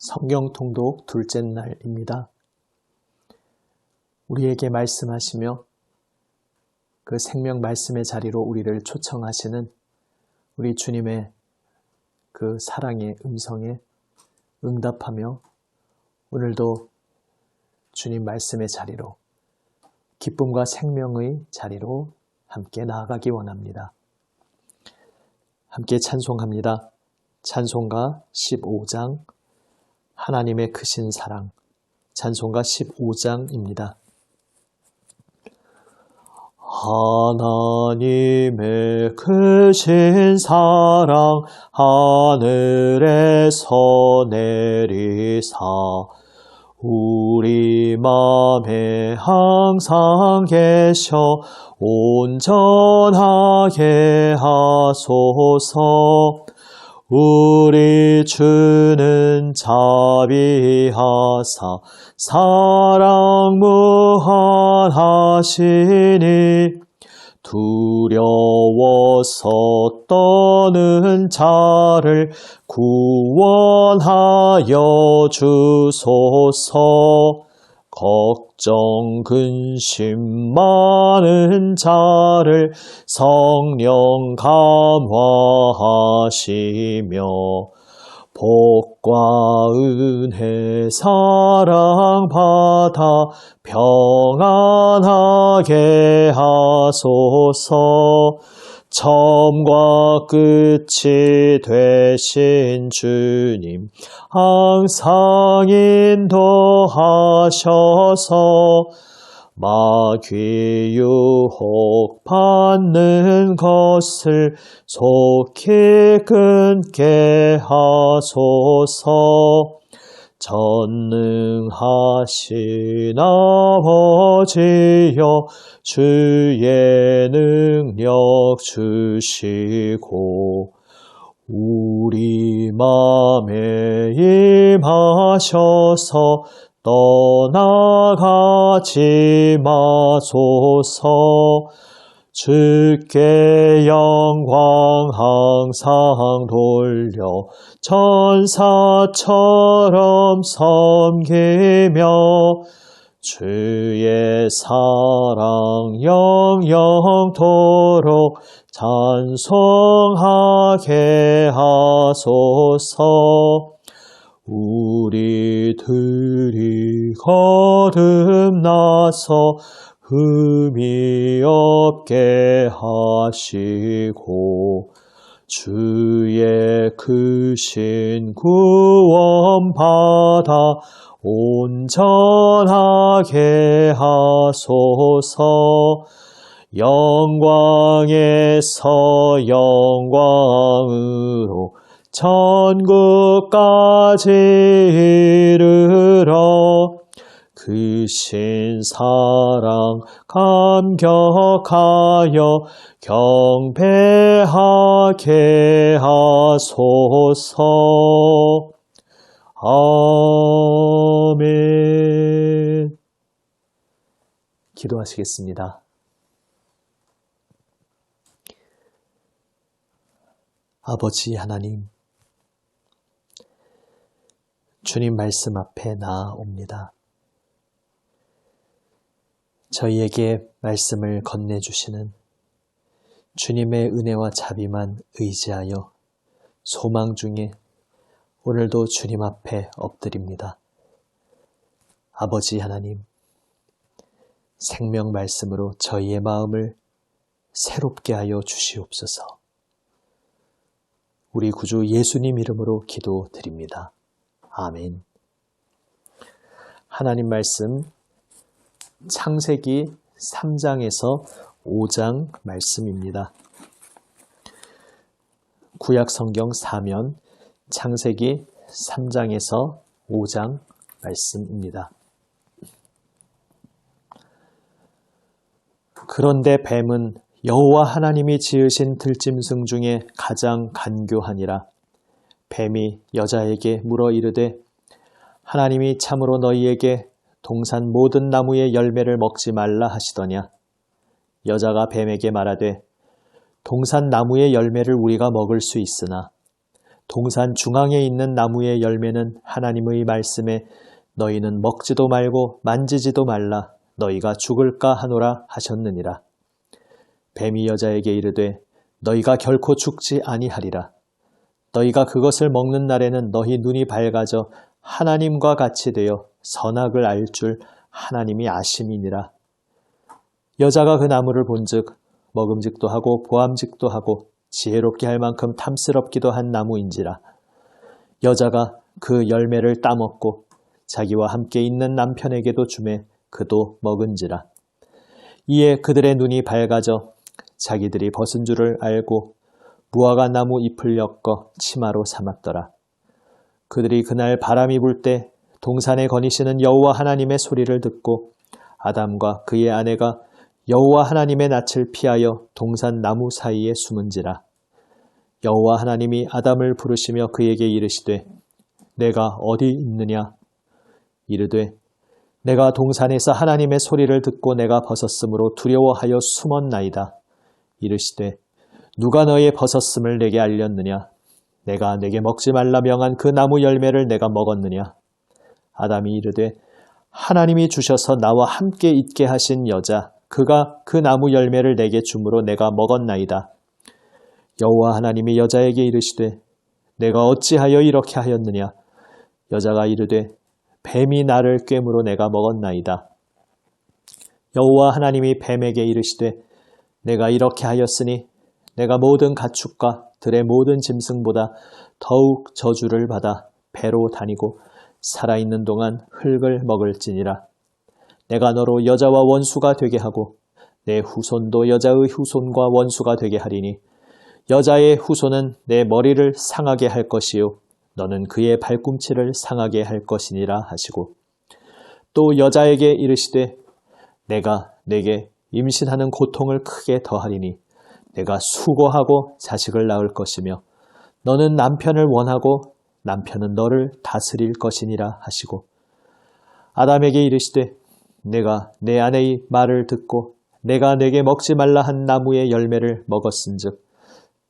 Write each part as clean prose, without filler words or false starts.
성경 통독 둘째 날입니다. 우리에게 말씀하시며 그 생명 말씀의 자리로 우리를 초청하시는 우리 주님의 그 사랑의 음성에 응답하며 오늘도 주님 말씀의 자리로, 기쁨과 생명의 자리로 함께 나아가기 원합니다. 함께 찬송합니다. 찬송가 15장 하나님의 크신 사랑, 찬송가 15장입니다. 하나님의 크신 사랑 하늘에서 내리사 우리 맘에 항상 계셔 온전하게 하소서. 우리 주는 자비하사 사랑 무한하시니 두려워서 떠는 자를 구원하여 주소서. 걱정 근심 많은 자를 성령 감화하시며 복과 은혜 사랑 받아 평안하게 하소서. 처음과 끝이 되신 주님 항상 인도하셔서 마귀 유혹 받는 것을 속히 끊게 하소서. 전능하신 아버지여 주의 능력 주시고 우리 맘에 임하셔서 떠나가지 마소서. 주께 영광 항상 돌려 천사처럼 섬기며 주의 사랑 영영토록 찬송하게 하소서. 우리들이 거듭나서 흠이 없게 하시고 주의 크신 구원 받아 온전하게 하소서. 영광에서 영광으로 천국까지 이르러 크신 사랑 감격하여 경배하게 하소서. 아멘. 기도하시겠습니다. 아버지 하나님, 주님 말씀 앞에 나아옵니다. 저희에게 말씀을 건네주시는 주님의 은혜와 자비만 의지하여 소망 중에 오늘도 주님 앞에 엎드립니다. 아버지 하나님, 생명 말씀으로 저희의 마음을 새롭게 하여 주시옵소서. 우리 구주 예수님 이름으로 기도드립니다. 아멘. 하나님 말씀 창세기 3장에서 5장 말씀입니다. 구약 성경 사면 창세기 3장에서 5장 말씀입니다. 그런데 뱀은 여호와 하나님이 지으신 들짐승 중에 가장 간교하니라. 뱀이 여자에게 물어 이르되 하나님이 참으로 너희에게 동산 모든 나무의 열매를 먹지 말라 하시더냐. 여자가 뱀에게 말하되 동산 나무의 열매를 우리가 먹을 수 있으나 동산 중앙에 있는 나무의 열매는 하나님의 말씀에 너희는 먹지도 말고 만지지도 말라 너희가 죽을까 하노라 하셨느니라. 뱀이 여자에게 이르되 너희가 결코 죽지 아니하리라. 너희가 그것을 먹는 날에는 너희 눈이 밝아져 하나님과 같이 되어 선악을 알 줄 하나님이 아심이니라. 여자가 그 나무를 본즉 먹음직도 하고 보암직도 하고 지혜롭게 할 만큼 탐스럽기도 한 나무인지라. 여자가 그 열매를 따먹고 자기와 함께 있는 남편에게도 주매 그도 먹은지라. 이에 그들의 눈이 밝아져 자기들이 벗은 줄을 알고 무화과 나무 잎을 엮어 치마로 삼았더라. 그들이 그날 바람이 불 때 동산에 거니시는 여호와 하나님의 소리를 듣고 아담과 그의 아내가 여호와 하나님의 낯을 피하여 동산 나무 사이에 숨은지라. 여호와 하나님이 아담을 부르시며 그에게 이르시되 내가 어디 있느냐? 이르되 내가 동산에서 하나님의 소리를 듣고 내가 벗었으므로 두려워하여 숨었나이다. 이르시되 누가 너의 벗었음을 내게 알렸느냐? 내가 내게 먹지 말라 명한 그 나무 열매를 내가 먹었느냐? 아담이 이르되 하나님이 주셔서 나와 함께 있게 하신 여자 그가 그 나무 열매를 내게 주므로 내가 먹었나이다. 여호와 하나님이 여자에게 이르시되 내가 어찌하여 이렇게 하였느냐? 여자가 이르되 뱀이 나를 꿰므로 내가 먹었나이다. 여호와 하나님이 뱀에게 이르시되 내가 이렇게 하였으니 내가 모든 가축과 들의 모든 짐승보다 더욱 저주를 받아 배로 다니고 살아있는 동안 흙을 먹을지니라. 내가 너로 여자와 원수가 되게 하고 내 후손도 여자의 후손과 원수가 되게 하리니 여자의 후손은 내 머리를 상하게 할 것이요 너는 그의 발꿈치를 상하게 할 것이니라 하시고 또 여자에게 이르시되 내가 내게 임신하는 고통을 크게 더하리니 내가 수고하고 자식을 낳을 것이며 너는 남편을 원하고 남편은 너를 다스릴 것이니라 하시고 아담에게 이르시되 내가 내 아내의 말을 듣고 내가 내게 먹지 말라 한 나무의 열매를 먹었은즉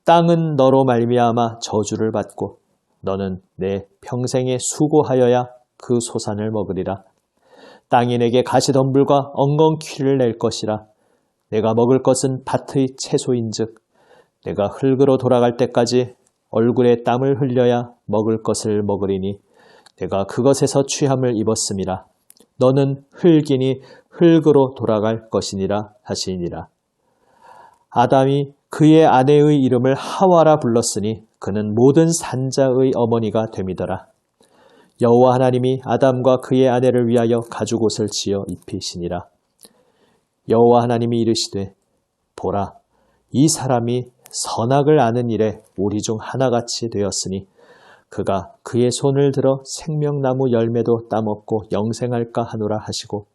땅은 너로 말미암아 저주를 받고 너는 내 평생에 수고하여야 그 소산을 먹으리라. 땅이 내게 가시덤불과 엉겅퀴를 낼 것이라. 내가 먹을 것은 밭의 채소인즉 내가 흙으로 돌아갈 때까지 얼굴에 땀을 흘려야 먹을 것을 먹으리니 내가 그것에서 취함을 입었음이라. 너는 흙이니 흙으로 돌아갈 것이니라 하시니라. 아담이 그의 아내의 이름을 하와라 불렀으니 그는 모든 산자의 어머니가 됨이더라. 여호와 하나님이 아담과 그의 아내를 위하여 가죽옷을 지어 입히시니라. 여호와 하나님이 이르시되 보라 이 사람이 선악을 아는 일에 오리 중 하나같이 되었으니 그가 그의 손을 들어 생명나무 열매도 따먹고 영생할까 하노라 하시고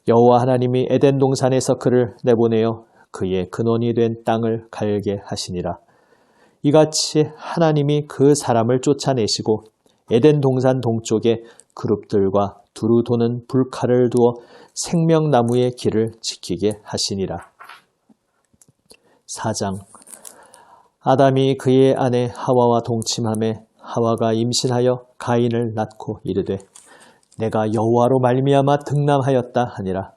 여호와 하나님이 에덴 동산에서 그를 내보내어 그의 근원이 된 땅을 갈게 하시니라. 이같이 하나님이 그 사람을 쫓아내시고 에덴 동산 동쪽에 그룹들과 두루 도는 불칼을 두어 생명나무의 길을 지키게 하시니라. 4장 아담이 그의 아내 하와와 동침하매 하와가 임신하여 가인을 낳고 이르되 내가 여호와로 말미암아 득남하였다 하니라.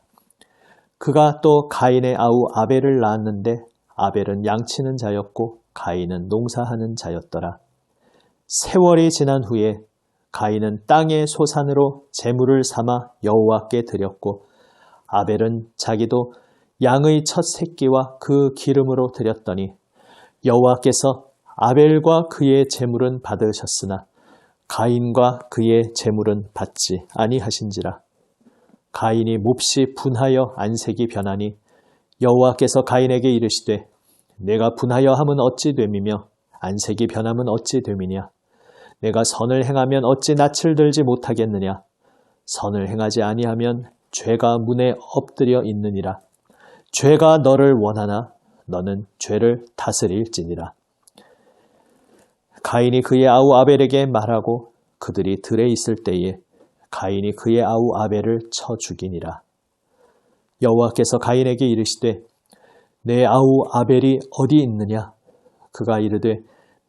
그가 또 가인의 아우 아벨을 낳았는데 아벨은 양치는 자였고 가인은 농사하는 자였더라. 세월이 지난 후에 가인은 땅의 소산으로 제물을 삼아 여호와께 드렸고 아벨은 자기도 양의 첫 새끼와 그 기름으로 드렸더니 여호와께서 아벨과 그의 제물은 받으셨으나 가인과 그의 제물은 받지 아니하신지라. 가인이 몹시 분하여 안색이 변하니 여호와께서 가인에게 이르시되 내가 분하여 함은 어찌 됨이며 안색이 변함은 어찌 됨이냐. 내가 선을 행하면 어찌 낯을 들지 못하겠느냐. 선을 행하지 아니하면 죄가 문에 엎드려 있느니라. 죄가 너를 원하나 너는 죄를 다스릴지니라. 가인이 그의 아우 아벨에게 말하고 그들이 들에 있을 때에 가인이 그의 아우 아벨을 쳐 죽이니라. 여호와께서 가인에게 이르시되 내 아우 아벨이 어디 있느냐? 그가 이르되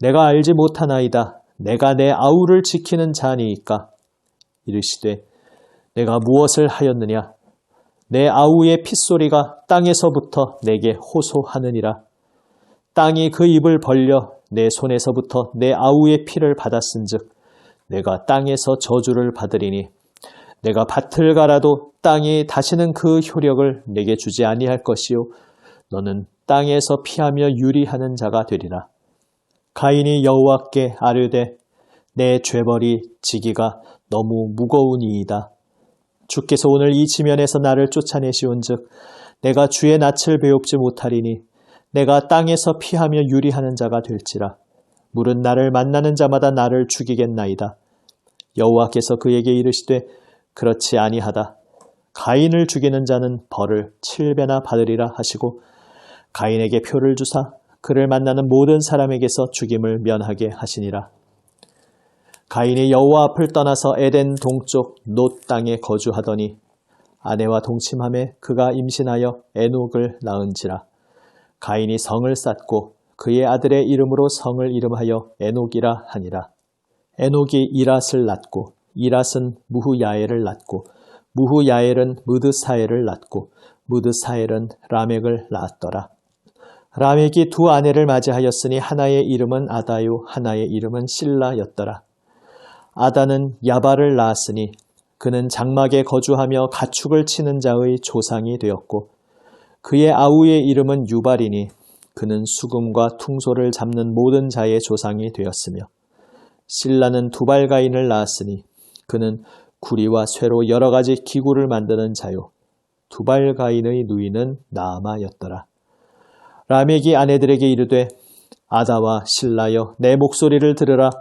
내가 알지 못하나이다. 내가 내 아우를 지키는 자니이까. 이르시되 내가 무엇을 하였느냐? 내 아우의 핏소리가 땅에서부터 내게 호소하느니라. 땅이 그 입을 벌려 내 손에서부터 내 아우의 피를 받았은즉 내가 땅에서 저주를 받으리니 내가 밭을 갈아도 땅이 다시는 그 효력을 내게 주지 아니할 것이요 너는 땅에서 피하며 유리하는 자가 되리라. 가인이 여호와께 아뢰되 내 죄벌이 지기가 너무 무거우니이다. 주께서 오늘 이 지면에서 나를 쫓아내시온즉 내가 주의 낯을 배웁지 못하리니 내가 땅에서 피하며 유리하는 자가 될지라. 물은 나를 만나는 자마다 나를 죽이겠나이다. 여호와께서 그에게 이르시되 그렇지 아니하다. 가인을 죽이는 자는 벌을 7배나 받으리라 하시고 가인에게 표를 주사 그를 만나는 모든 사람에게서 죽임을 면하게 하시니라. 가인이 여호와 앞을 떠나서 에덴 동쪽 놋 땅에 거주하더니 아내와 동침함에 그가 임신하여 에녹을 낳은지라. 가인이 성을 쌓고 그의 아들의 이름으로 성을 이름하여 에녹이라 하니라. 에녹이 이랏을 낳고 이랏은 무후야엘을 낳고 무후야엘은 무드사엘을 낳고 무드사엘은 라멕을 낳았더라. 라멕이 두 아내를 맞이하였으니 하나의 이름은 아다요 하나의 이름은 실라였더라. 아다는 야발을 낳았으니 그는 장막에 거주하며 가축을 치는 자의 조상이 되었고 그의 아우의 이름은 유발이니 그는 수금과 퉁소를 잡는 모든 자의 조상이 되었으며 실라는 두발가인을 낳았으니 그는 구리와 쇠로 여러 가지 기구를 만드는 자요 두발가인의 누이는 나아마였더라. 라멕이 아내들에게 이르되 아다와 실라여 내 목소리를 들으라.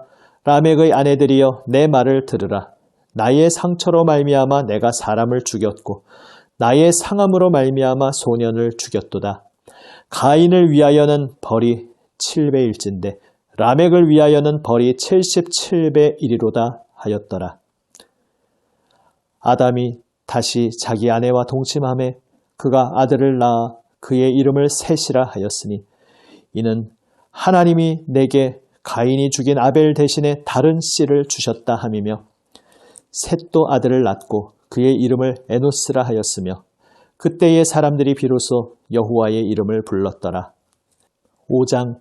라멕의 아내들이여 내 말을 들으라. 나의 상처로 말미암아 내가 사람을 죽였고 나의 상함으로 말미암아 소년을 죽였도다. 가인을 위하여는 벌이 7배일진데 라멕을 위하여는 벌이 77배이리로다 하였더라. 아담이 다시 자기 아내와 동침함에 그가 아들을 낳아 그의 이름을 셋이라 하였으니 이는 하나님이 내게 가인이 죽인 아벨 대신에 다른 씨를 주셨다 함이며 셋도 아들을 낳고 그의 이름을 에노스라 하였으며 그때의 사람들이 비로소 여호와의 이름을 불렀더라. 5장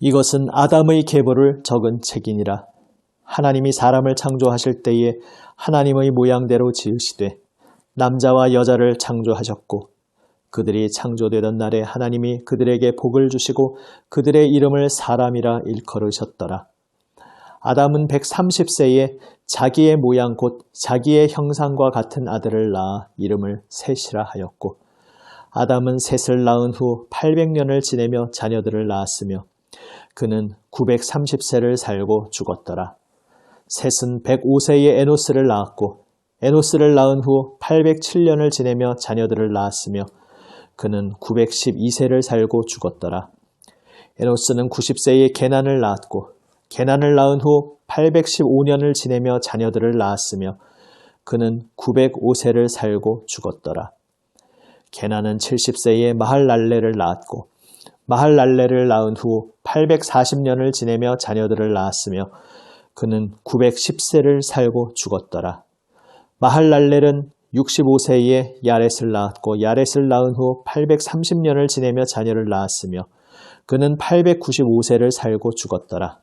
이것은 아담의 계보를 적은 책이니라. 하나님이 사람을 창조하실 때에 하나님의 모양대로 지으시되 남자와 여자를 창조하셨고 그들이 창조되던 날에 하나님이 그들에게 복을 주시고 그들의 이름을 사람이라 일컬으셨더라. 아담은 130세에 자기의 모양 곧 자기의 형상과 같은 아들을 낳아 이름을 셋이라 하였고 아담은 셋을 낳은 후 800년을 지내며 자녀들을 낳았으며 그는 930세를 살고 죽었더라. 셋은 105세에 에노스를 낳았고 에노스를 낳은 후 807년을 지내며 자녀들을 낳았으며 그는 912세를 살고 죽었더라. 에노스는 90세에 게난을 낳았고 게난을 낳은 후 815년을 지내며 자녀들을 낳았으며 그는 905세를 살고 죽었더라. 게난은 70세에 마할랄레를 낳았고 마할랄레를 낳은 후 840년을 지내며 자녀들을 낳았으며 그는 910세를 살고 죽었더라. 마할랄렐은 65세에 야렛을 낳았고 야렛을 낳은 후 830년을 지내며 자녀를 낳았으며 그는 895세를 살고 죽었더라.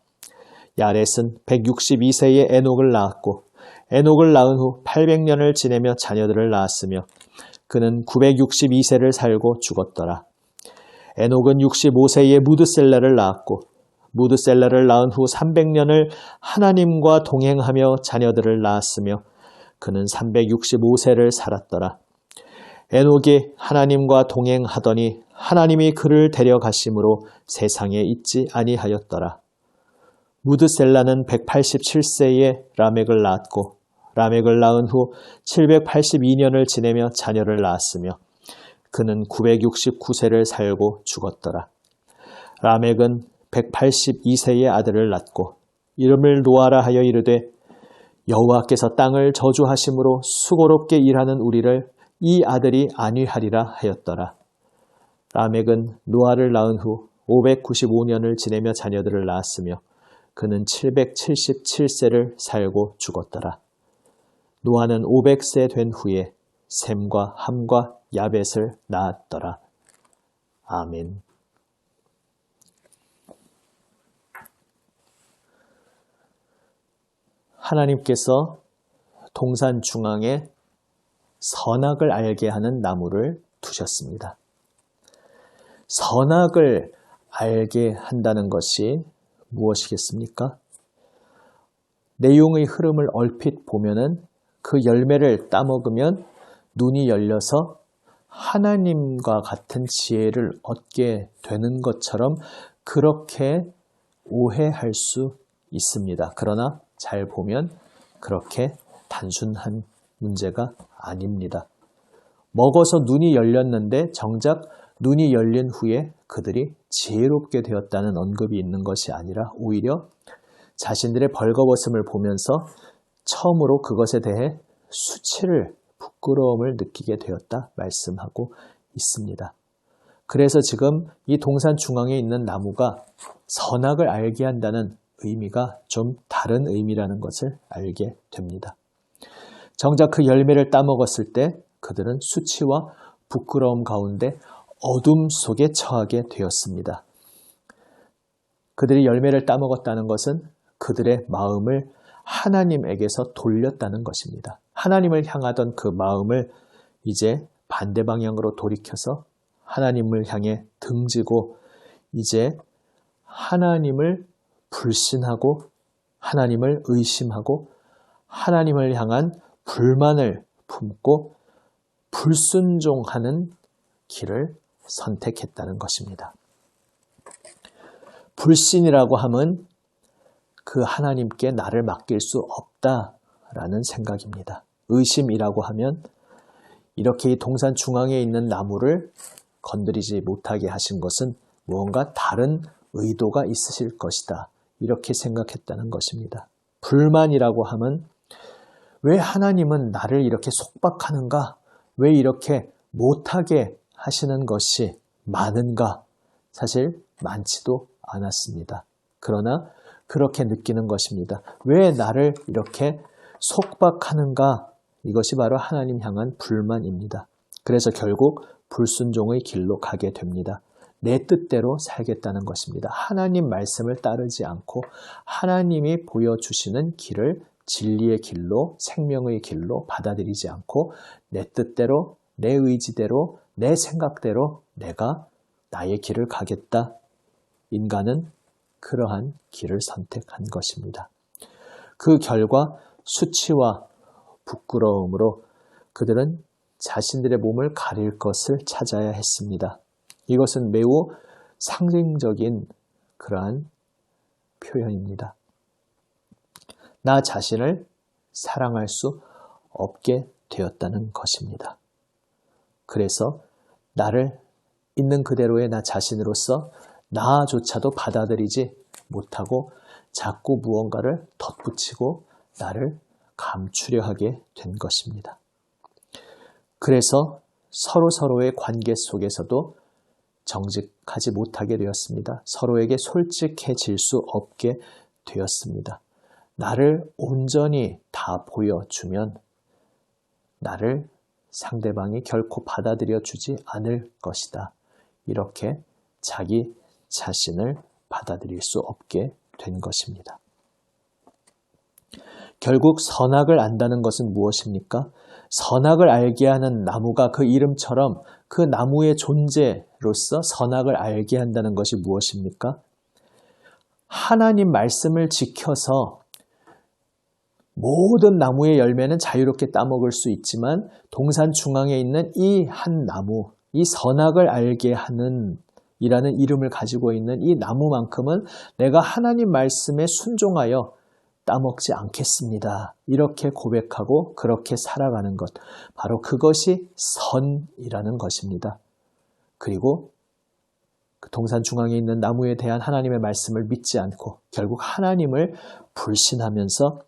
야렛은 162세에 에녹을 낳았고 에녹을 낳은 후 800년을 지내며 자녀들을 낳았으며 그는 962세를 살고 죽었더라. 에녹은 65세에 무드셀라를 낳았고 무드셀라를 낳은 후 300년을 하나님과 동행하며 자녀들을 낳았으며 그는 365세를 살았더라. 에녹이 하나님과 동행하더니 하나님이 그를 데려가심으로 세상에 있지 아니하였더라. 무드셀라는 187세에 라멕을 낳았고 라멕을 낳은 후 782년을 지내며 자녀를 낳았으며 그는 969세를 살고 죽었더라. 라멕은 182세의 아들을 낳고 이름을 노아라 하여 이르되 여호와께서 땅을 저주하심으로 수고롭게 일하는 우리를 이 아들이 안위하리라 하였더라. 라멕은 노아를 낳은 후 595년을 지내며 자녀들을 낳았으며 그는 777세를 살고 죽었더라. 노아는 500세 된 후에 셈과 함과 야벳을 낳았더라. 아멘. 하나님께서 동산 중앙에 선악을 알게 하는 나무를 두셨습니다. 선악을 알게 한다는 것이 무엇이겠습니까? 내용의 흐름을 얼핏 보면은 그 열매를 따먹으면 눈이 열려서 하나님과 같은 지혜를 얻게 되는 것처럼 그렇게 오해할 수 있습니다. 그러나 잘 보면 그렇게 단순한 문제가 아닙니다. 먹어서 눈이 열렸는데 정작 눈이 열린 후에 그들이 지혜롭게 되었다는 언급이 있는 것이 아니라 오히려 자신들의 벌거벗음을 보면서 처음으로 그것에 대해 수치를, 부끄러움을 느끼게 되었다 말씀하고 있습니다. 그래서 지금 이 동산 중앙에 있는 나무가 선악을 알게 한다는 의미가 좀 다른 의미라는 것을 알게 됩니다. 정작 그 열매를 따먹었을 때 그들은 수치와 부끄러움 가운데 어둠 속에 처하게 되었습니다. 그들이 열매를 따먹었다는 것은 그들의 마음을 하나님에게서 돌렸다는 것입니다. 하나님을 향하던 그 마음을 이제 반대 방향으로 돌이켜서 하나님을 향해 등지고 이제 하나님을 불신하고 하나님을 의심하고 하나님을 향한 불만을 품고 불순종하는 길을 선택했다는 것입니다. 불신이라고 하면 그 하나님께 나를 맡길 수 없다라는 생각입니다. 의심이라고 하면 이렇게 이 동산 중앙에 있는 나무를 건드리지 못하게 하신 것은 무언가 다른 의도가 있으실 것이다. 이렇게 생각했다는 것입니다. 불만이라고 하면 왜 하나님은 나를 이렇게 속박하는가? 왜 이렇게 못하게 하시는 것이 많은가? 사실 많지도 않았습니다. 그러나 그렇게 느끼는 것입니다. 왜 나를 이렇게 속박하는가? 이것이 바로 하나님 향한 불만입니다. 그래서 결국 불순종의 길로 가게 됩니다. 내 뜻대로 살겠다는 것입니다. 하나님 말씀을 따르지 않고 하나님이 보여주시는 길을 진리의 길로, 생명의 길로 받아들이지 않고 내 뜻대로, 내 의지대로, 내 생각대로 내가 나의 길을 가겠다. 인간은 그러한 길을 선택한 것입니다. 그 결과 수치와 부끄러움으로 그들은 자신들의 몸을 가릴 것을 찾아야 했습니다. 이것은 매우 상징적인 그러한 표현입니다. 나 자신을 사랑할 수 없게 되었다는 것입니다. 그래서 나를 있는 그대로의 나 자신으로서 나조차도 받아들이지 못하고 자꾸 무언가를 덧붙이고 나를 감추려 하게 된 것입니다. 그래서 서로의 관계 속에서도 정직하지 못하게 되었습니다. 서로에게 솔직해질 수 없게 되었습니다. 나를 온전히 다 보여주면 나를 상대방이 결코 받아들여 주지 않을 것이다. 이렇게 자기 자신을 받아들일 수 없게 된 것입니다. 결국 선악을 안다는 것은 무엇입니까? 선악을 알게 하는 나무가 그 이름처럼 그 나무의 존재로서 선악을 알게 한다는 것이 무엇입니까? 하나님 말씀을 지켜서 모든 나무의 열매는 자유롭게 따먹을 수 있지만 동산 중앙에 있는 이 한 나무, 이 선악을 알게 하는 이라는 이름을 가지고 있는 이 나무만큼은 내가 하나님 말씀에 순종하여 따먹지 않겠습니다. 이렇게 고백하고 그렇게 살아가는 것, 바로 그것이 선이라는 것입니다. 그리고 그 동산 중앙에 있는 나무에 대한 하나님의 말씀을 믿지 않고 결국 하나님을 불신하면서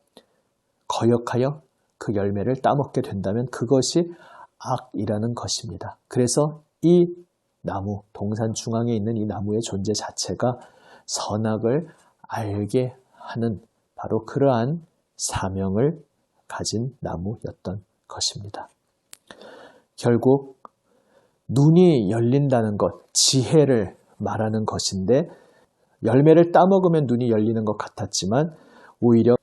거역하여 그 열매를 따먹게 된다면 그것이 악이라는 것입니다. 그래서 이 나무, 동산 중앙에 있는 이 나무의 존재 자체가 선악을 알게 하는 바로 그러한 사명을 가진 나무였던 것입니다. 결국 눈이 열린다는 것, 지혜를 말하는 것인데 열매를 따먹으면 눈이 열리는 것 같았지만 오히려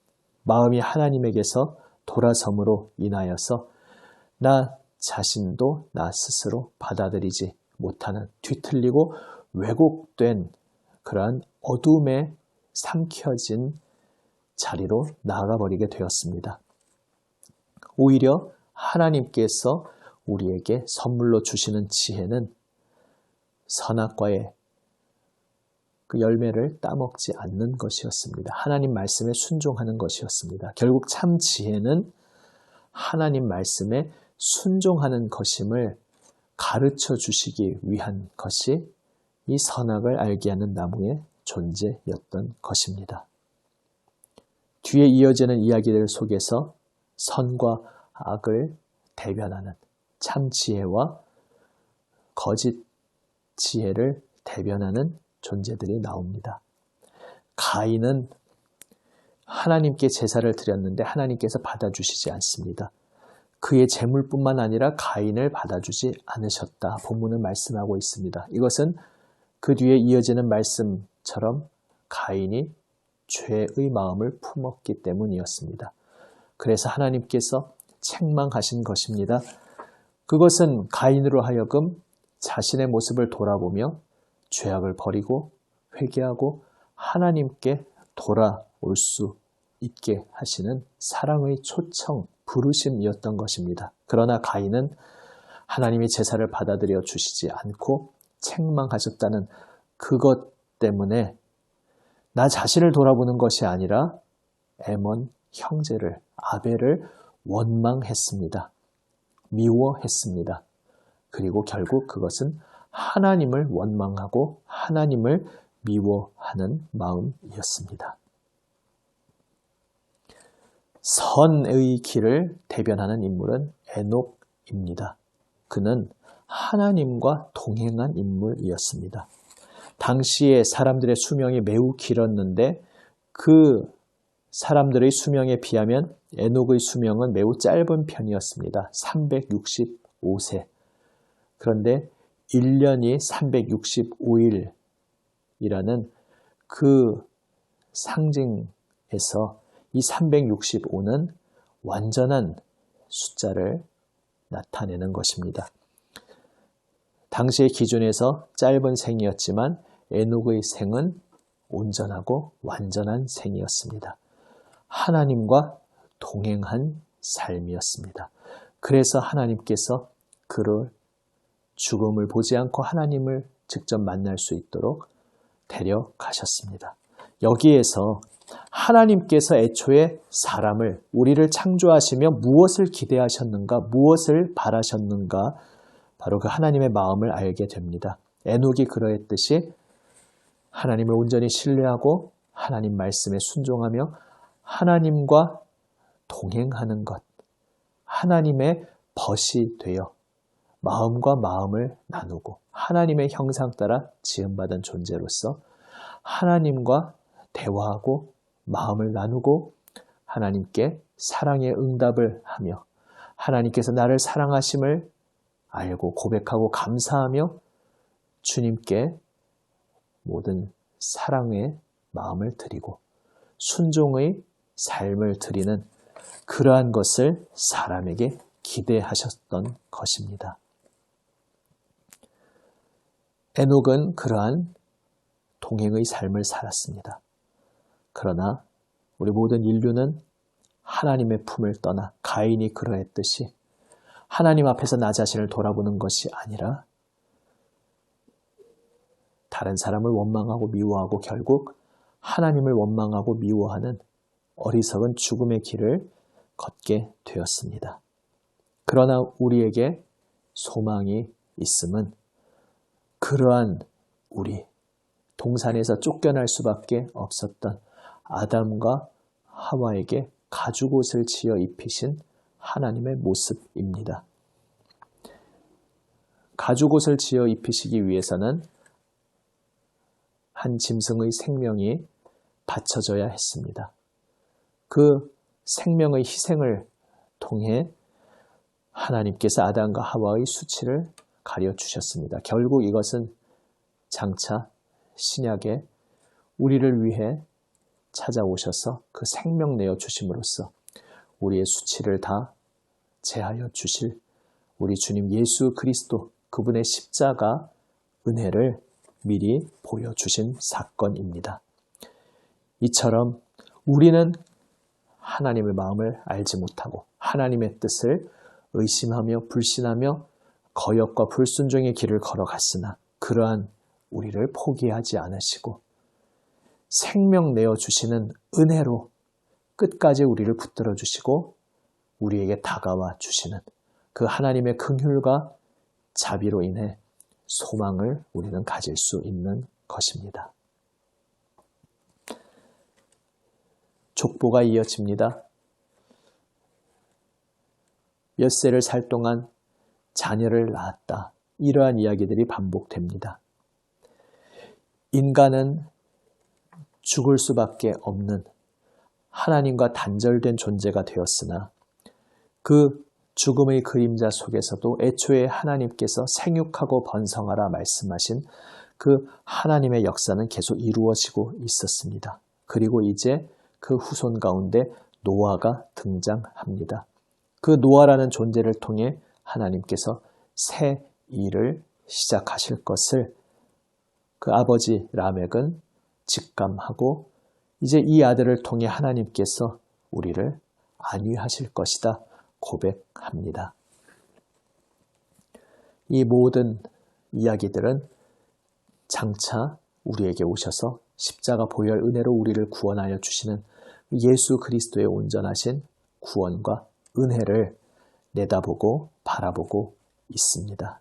마음이 하나님에게서 돌아섬으로 인하여서 나 자신도 나 스스로 받아들이지 못하는 뒤틀리고 왜곡된 그러한 어둠에 삼켜진 자리로 나아가 버리게 되었습니다. 오히려 하나님께서 우리에게 선물로 주시는 지혜는 선악과의 그 열매를 따먹지 않는 것이었습니다. 하나님 말씀에 순종하는 것이었습니다. 결국 참 지혜는 하나님 말씀에 순종하는 것임을 가르쳐 주시기 위한 것이 이 선악을 알게 하는 나무의 존재였던 것입니다. 뒤에 이어지는 이야기들 속에서 선과 악을 대변하는 참 지혜와 거짓 지혜를 대변하는 존재들이 나옵니다. 가인은 하나님께 제사를 드렸는데 하나님께서 받아주시지 않습니다. 그의 재물뿐만 아니라 가인을 받아주지 않으셨다. 본문은 말씀하고 있습니다. 이것은 그 뒤에 이어지는 말씀처럼 가인이 죄의 마음을 품었기 때문이었습니다. 그래서 하나님께서 책망하신 것입니다. 그것은 가인으로 하여금 자신의 모습을 돌아보며 죄악을 버리고 회개하고 하나님께 돌아올 수 있게 하시는 사랑의 초청, 부르심이었던 것입니다. 그러나 가인은 하나님이 제사를 받아들여 주시지 않고 책망하셨다는 그것 때문에 나 자신을 돌아보는 것이 아니라 에몬 형제를, 아벨을 원망했습니다. 미워했습니다. 그리고 결국 그것은 하나님을 원망하고 하나님을 미워하는 마음이었습니다. 선의 길을 대변하는 인물은 에녹입니다. 그는 하나님과 동행한 인물이었습니다. 당시에 사람들의 수명이 매우 길었는데 그 사람들의 수명에 비하면 에녹의 수명은 매우 짧은 편이었습니다. 365세. 그런데 1년이 365일이라는 그 상징에서 이 365는 완전한 숫자를 나타내는 것입니다. 당시의 기준에서 짧은 생이었지만 에녹의 생은 온전하고 완전한 생이었습니다. 하나님과 동행한 삶이었습니다. 그래서 하나님께서 그를 죽음을 보지 않고 하나님을 직접 만날 수 있도록 데려가셨습니다. 여기에서 하나님께서 애초에 사람을, 우리를 창조하시며 무엇을 기대하셨는가, 무엇을 바라셨는가, 바로 그 하나님의 마음을 알게 됩니다. 에녹이 그러했듯이 하나님을 온전히 신뢰하고 하나님 말씀에 순종하며 하나님과 동행하는 것, 하나님의 벗이 되어 마음과 마음을 나누고 하나님의 형상 따라 지음받은 존재로서 하나님과 대화하고 마음을 나누고 하나님께 사랑의 응답을 하며 하나님께서 나를 사랑하심을 알고 고백하고 감사하며 주님께 모든 사랑의 마음을 드리고 순종의 삶을 드리는 그러한 것을 사람에게 기대하셨던 것입니다. 에녹은 그러한 동행의 삶을 살았습니다. 그러나 우리 모든 인류는 하나님의 품을 떠나 가인이 그러했듯이 하나님 앞에서 나 자신을 돌아보는 것이 아니라 다른 사람을 원망하고 미워하고 결국 하나님을 원망하고 미워하는 어리석은 죽음의 길을 걷게 되었습니다. 그러나 우리에게 소망이 있음은 그러한 우리, 동산에서 쫓겨날 수밖에 없었던 아담과 하와에게 가죽옷을 지어 입히신 하나님의 모습입니다. 가죽옷을 지어 입히시기 위해서는 한 짐승의 생명이 바쳐져야 했습니다. 그 생명의 희생을 통해 하나님께서 아담과 하와의 수치를 가려주셨습니다. 결국 이것은 장차 신약에 우리를 위해 찾아오셔서 그 생명 내어 주심으로써 우리의 수치를 다 제하여 주실 우리 주님 예수 그리스도 그분의 십자가 은혜를 미리 보여주신 사건입니다. 이처럼 우리는 하나님의 마음을 알지 못하고 하나님의 뜻을 의심하며 불신하며 거역과 불순종의 길을 걸어갔으나 그러한 우리를 포기하지 않으시고 생명 내어주시는 은혜로 끝까지 우리를 붙들어 주시고 우리에게 다가와 주시는 그 하나님의 긍휼과 자비로 인해 소망을 우리는 가질 수 있는 것입니다. 족보가 이어집니다. 몇 세를 살 동안 자녀를 낳았다. 이러한 이야기들이 반복됩니다. 인간은 죽을 수밖에 없는 하나님과 단절된 존재가 되었으나 그 죽음의 그림자 속에서도 애초에 하나님께서 생육하고 번성하라 말씀하신 그 하나님의 역사는 계속 이루어지고 있었습니다. 그리고 이제 그 후손 가운데 노아가 등장합니다. 그 노아라는 존재를 통해 하나님께서 새 일을 시작하실 것을 그 아버지 라멕은 직감하고 이제 이 아들을 통해 하나님께서 우리를 안위하실 것이다 고백합니다. 이 모든 이야기들은 장차 우리에게 오셔서 십자가 보혈 은혜로 우리를 구원하여 주시는 예수 그리스도의 온전하신 구원과 은혜를 내다보고 바라보고 있습니다.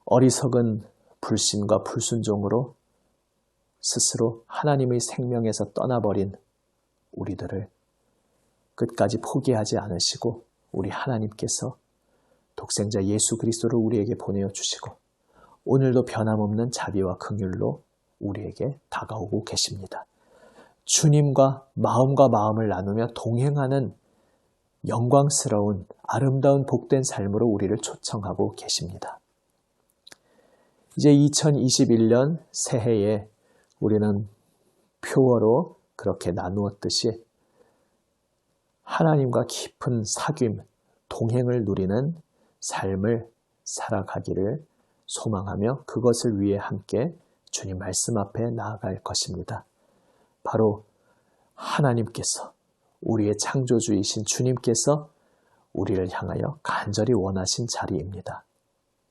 어리석은 불신과 불순종으로 스스로 하나님의 생명에서 떠나버린 우리들을 끝까지 포기하지 않으시고 우리 하나님께서 독생자 예수 그리스도를 우리에게 보내어 주시고 오늘도 변함없는 자비와 긍휼로 우리에게 다가오고 계십니다. 주님과 마음을 나누며 동행하는 영광스러운 아름다운 복된 삶으로 우리를 초청하고 계십니다. 이제 2021년 새해에 우리는 표어로 그렇게 나누었듯이 하나님과 깊은 사귐, 동행을 누리는 삶을 살아가기를 소망하며 그것을 위해 함께 주님 말씀 앞에 나아갈 것입니다. 바로 하나님께서 우리의 창조주이신 주님께서 우리를 향하여 간절히 원하신 자리입니다.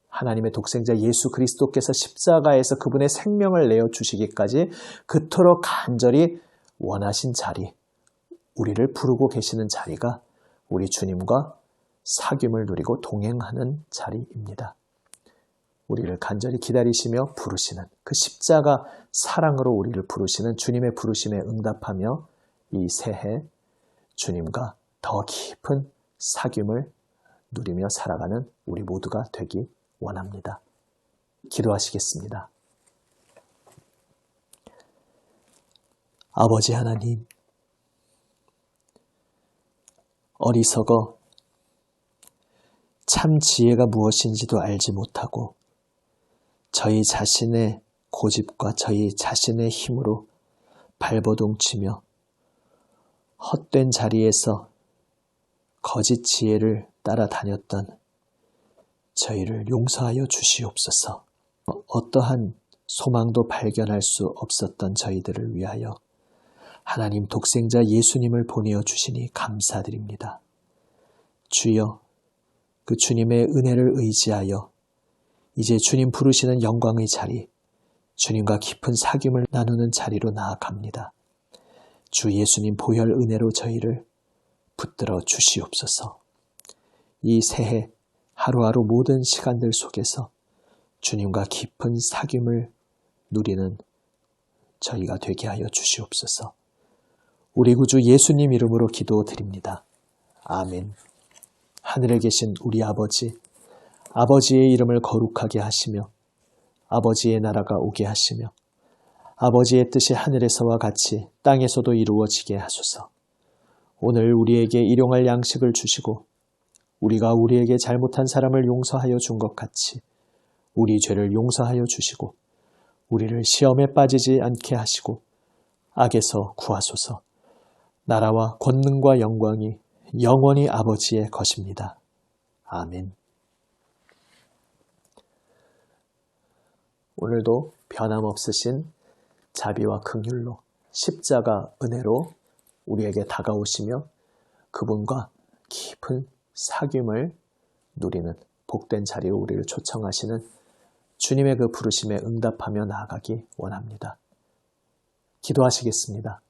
하나님의 독생자 예수 그리스도께서 십자가에서 그분의 생명을 내어주시기까지 그토록 간절히 원하신 자리, 우리를 부르고 계시는 자리가 우리 주님과 사귐을 누리고 동행하는 자리입니다. 우리를 간절히 기다리시며 부르시는 그 십자가 사랑으로 우리를 부르시는 주님의 부르심에 응답하며 이 새해 주님과 더 깊은 사귐을 누리며 살아가는 우리 모두가 되기 원합니다. 기도하시겠습니다. 아버지 하나님, 어리석어 참 지혜가 무엇인지도 알지 못하고 저희 자신의 고집과 저희 자신의 힘으로 발버둥치며 헛된 자리에서 거짓 지혜를 따라다녔던 저희를 용서하여 주시옵소서. 어떠한 소망도 발견할 수 없었던 저희들을 위하여 하나님 독생자 예수님을 보내어 주시니 감사드립니다. 주여, 그 주님의 은혜를 의지하여 이제 주님 부르시는 영광의 자리, 주님과 깊은 사귐을 나누는 자리로 나아갑니다. 주 예수님 보혈 은혜로 저희를 붙들어 주시옵소서. 이 새해 하루하루 모든 시간들 속에서 주님과 깊은 사귐을 누리는 저희가 되게 하여 주시옵소서. 우리 구주 예수님 이름으로 기도드립니다. 아멘. 하늘에 계신 우리 아버지, 아버지의 이름을 거룩하게 하시며 아버지의 나라가 오게 하시며 아버지의 뜻이 하늘에서와 같이 땅에서도 이루어지게 하소서. 오늘 우리에게 일용할 양식을 주시고 우리가 우리에게 잘못한 사람을 용서하여 준 것 같이 우리 죄를 용서하여 주시고 우리를 시험에 빠지지 않게 하시고 악에서 구하소서. 나라와 권능과 영광이 영원히 아버지의 것입니다. 아멘. 오늘도 변함없으신 자비와 긍휼로 십자가 은혜로 우리에게 다가오시며 그분과 깊은 사귐을 누리는 복된 자리로 우리를 초청하시는 주님의 그 부르심에 응답하며 나아가기 원합니다. 기도하시겠습니다.